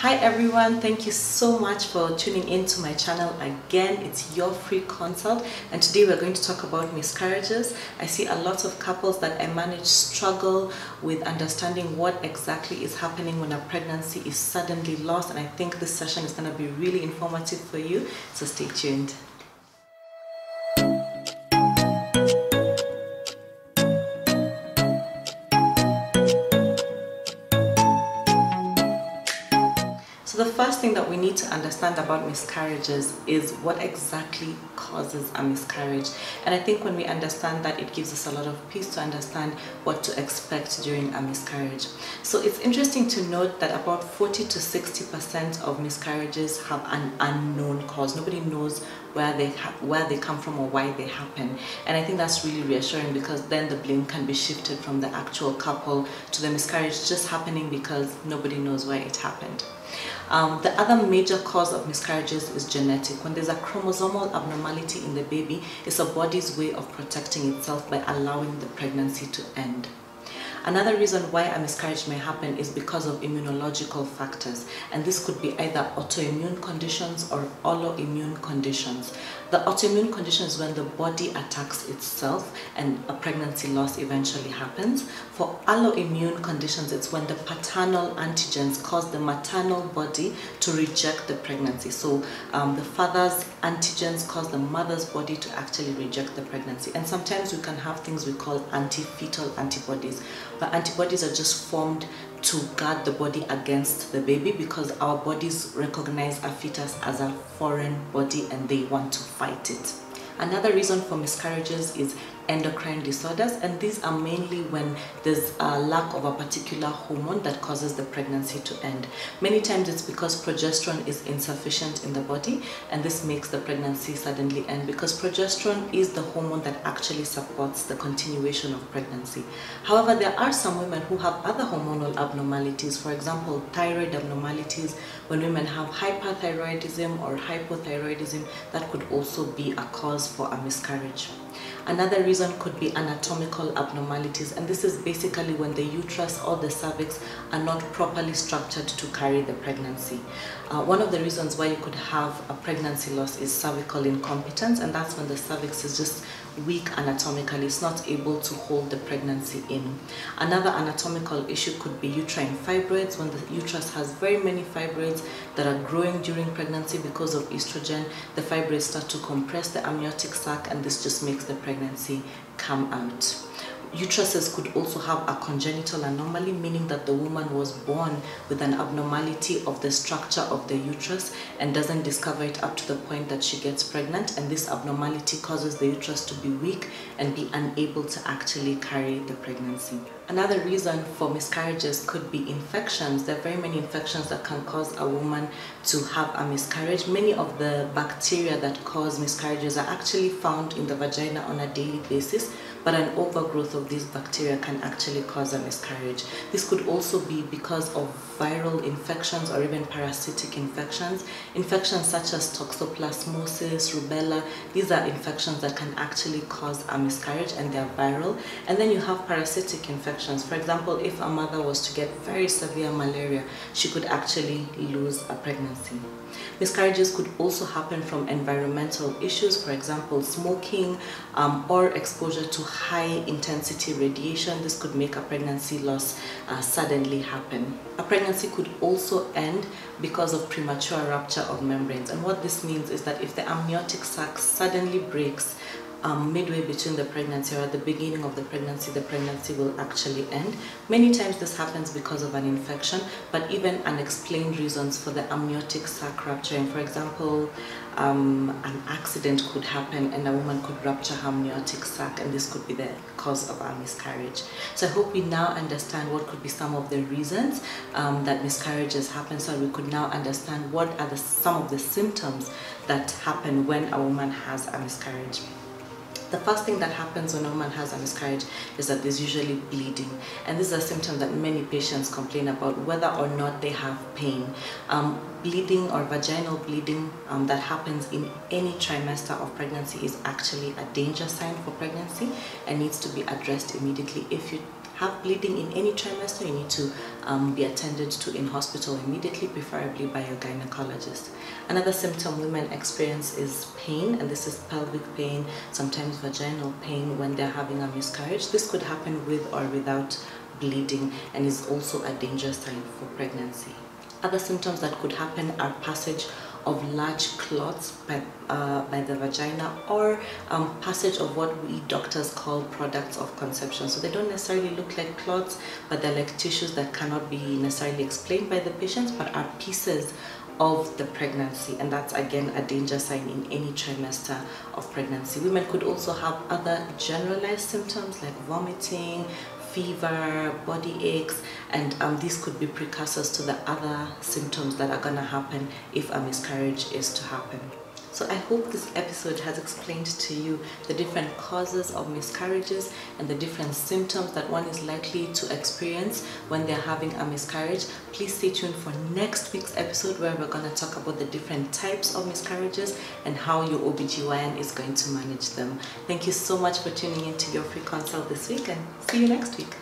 Hi everyone, thank you so much for tuning in to my channel again. It's your free consult, and today we're going to talk about miscarriages. I see a lot of couples that I manage struggle with understanding what exactly is happening when a pregnancy is suddenly lost, and I think this session is going to be really informative for you, so stay tuned. So the first thing that we need to understand about miscarriages is what exactly causes a miscarriage. And I think when we understand that, it gives us a lot of peace to understand what to expect during a miscarriage. So it's interesting to note that about 40 to 60% of miscarriages have an unknown cause. Nobody knows where they come from or why they happen. And I think that's really reassuring, because then the blame can be shifted from the actual couple to the miscarriage just happening because nobody knows why it happened. The other major cause of miscarriages is genetic. When there's a chromosomal abnormality in the baby, it's the body's way of protecting itself by allowing the pregnancy to end. Another reason why a miscarriage may happen is because of immunological factors, and this could be either autoimmune conditions or autoimmune conditions. The autoimmune condition is when the body attacks itself and a pregnancy loss eventually happens. For autoimmune conditions, it's when the paternal antigens cause the maternal body to reject the pregnancy. So the father's antigens cause the mother's body to actually reject the pregnancy. And sometimes we can have things we call anti-fetal antibodies. But antibodies are just formed to guard the body against the baby, because our bodies recognize a fetus as a foreign body and they want to fight it. Another reason for miscarriages is endocrine disorders, and these are mainly when there's a lack of a particular hormone that causes the pregnancy to end. Many times it's because progesterone is insufficient in the body, and this makes the pregnancy suddenly end, because progesterone is the hormone that actually supports the continuation of pregnancy. However, there are some women who have other hormonal abnormalities, for example, thyroid abnormalities. When women have hyperthyroidism or hypothyroidism, that could also be a cause for a miscarriage. Another reason could be anatomical abnormalities, and this is basically when the uterus or the cervix are not properly structured to carry the pregnancy. One of the reasons why you could have a pregnancy loss is cervical incompetence, and that's when the cervix is just weak anatomically. It's not able to hold the pregnancy in. Another anatomical issue could be uterine fibroids. When the uterus has very many fibroids that are growing during pregnancy because of estrogen, the fibroids start to compress the amniotic sac, and this just makes the pregnancy come out. Uteruses could also have a congenital anomaly, meaning that the woman was born with an abnormality of the structure of the uterus and doesn't discover it up to the point that she gets pregnant, and this abnormality causes the uterus to be weak and be unable to actually carry the pregnancy. Another reason for miscarriages could be infections. There are very many infections that can cause a woman to have a miscarriage. Many of the bacteria that cause miscarriages are actually found in the vagina on a daily basis, but an overgrowth of these bacteria can actually cause a miscarriage. This could also be because of viral infections or even parasitic infections. Infections such as toxoplasmosis, rubella, these are infections that can actually cause a miscarriage, and they're viral. And then you have parasitic infections. For example, if a mother was to get very severe malaria, she could actually lose a pregnancy. Miscarriages could also happen from environmental issues, for example, smoking or exposure to high intensity radiation. This could make a pregnancy loss suddenly happen. A pregnancy could also end because of premature rupture of membranes, and what this means is that if the amniotic sac suddenly breaks midway between the pregnancy or at the beginning of the pregnancy will actually end. Many times this happens because of an infection, but even unexplained reasons for the amniotic sac rupturing. For example, an accident could happen and a woman could rupture her amniotic sac, and this could be the cause of a miscarriage. So I hope we now understand what could be some of the reasons that miscarriages happen, so we could now understand what are some of the symptoms that happen when a woman has a miscarriage. The first thing that happens when a woman has a miscarriage is that there's usually bleeding, and this is a symptom that many patients complain about, whether or not they have pain. Bleeding or vaginal bleeding that happens in any trimester of pregnancy is actually a danger sign for pregnancy and needs to be addressed immediately. If you have bleeding in any trimester, you need to be attended to in hospital immediately, preferably by your gynecologist. Another symptom women experience is pain, and this is pelvic pain, sometimes vaginal pain when they're having a miscarriage. This could happen with or without bleeding and is also a danger sign for pregnancy. Other symptoms that could happen are passage of large clots by the vagina, or passage of what we doctors call products of conception. So they don't necessarily look like clots, but they're like tissues that cannot be necessarily explained by the patients, but are pieces of the pregnancy, and that's again a danger sign in any trimester of pregnancy. Women could also have other generalized symptoms like vomiting, fever, body aches, and these could be precursors to the other symptoms that are gonna happen if a miscarriage is to happen. So I hope this episode has explained to you the different causes of miscarriages and the different symptoms that one is likely to experience when they're having a miscarriage. Please stay tuned for next week's episode, where we're going to talk about the different types of miscarriages and how your OBGYN is going to manage them. Thank you so much for tuning in to your free consult this week, and see you next week.